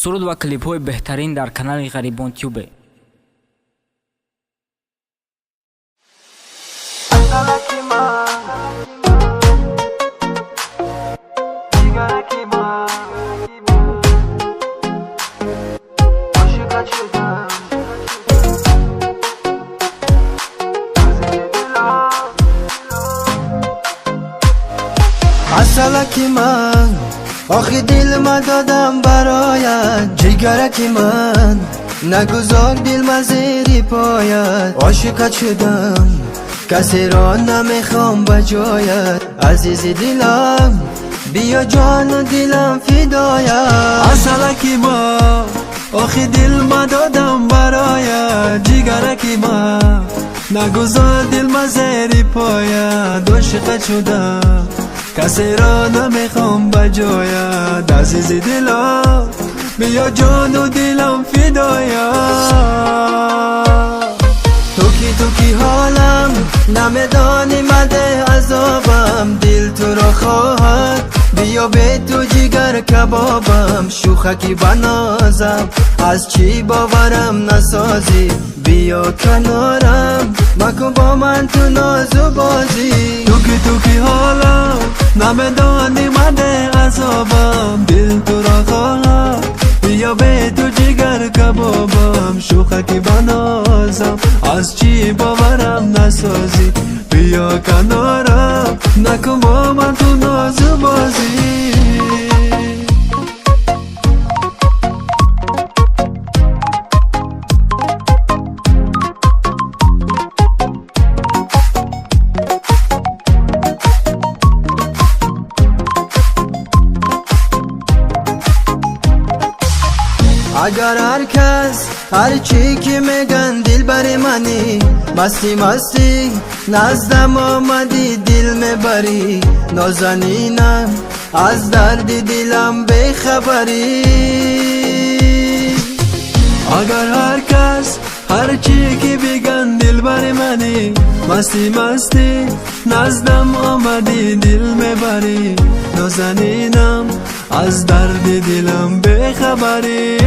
суруд ва клипҳои беҳтарин дар канали Гарибон Тюбе. اصلکی من آخی دل ما دادم برایت، جگرکی من نگذار دل ما زیر پایت. عاشقت شدم کسی را نمیخوام بجایت، عزیز دلم بیا جان و دلم فدایت. اصلکی من آخی دل ما دادم برایت، جگرکی من نگذار دل ما زیر پایت. عاشقت شدم کسی را نمیخوام بجایت، عزیز دلم بیا جان و دلم فدایت. تو کی حالم نمیدانی مده عذابم، دل تو را خواهد بیا به تو جگر کبابم. شوخکی بنازم از چی باورم نسازی، بیا کنارم مکن با من تو ناز و بازی. تو کی حالم نمیدانی مده عذابم، دل تو را خواهم بیا به تو جگر کبابم. شوخکی بنازم از چی باورم نسازی، بیا کنارم نکن با من تو ناز و بازی. اگر هر کس هر چی که میگن دل بر منی، مستی مستی نزدم آمدی دل میبری. نازنینم از درد دلم بخبری. اگر هر کس هر چی که بگن دل بر منی، مستی مستی نزدم آمدی دل میبری. نازنینم از درد دلم بخبری.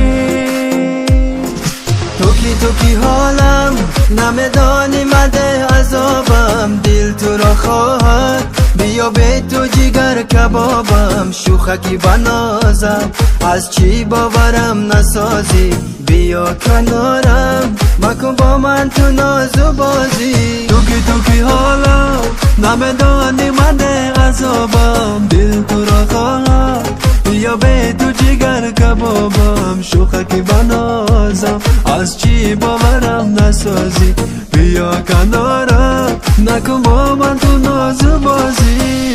تو کی حالم نمیدانی مده عذابم، دل تو را خواهد بیا به تو جگر کبابم. شوخکی بنازم از چی باورم نسازی، بیا کنارم مکن با من تو ناز و بازی. تو کی حالم نمیدانی مده عذابم، دل تو را خواهم بیا به تو جگر کبابم. شوخکی بنازم از چی باورم نسازی، بیا کنارم نکن با من تو ناز و بازی.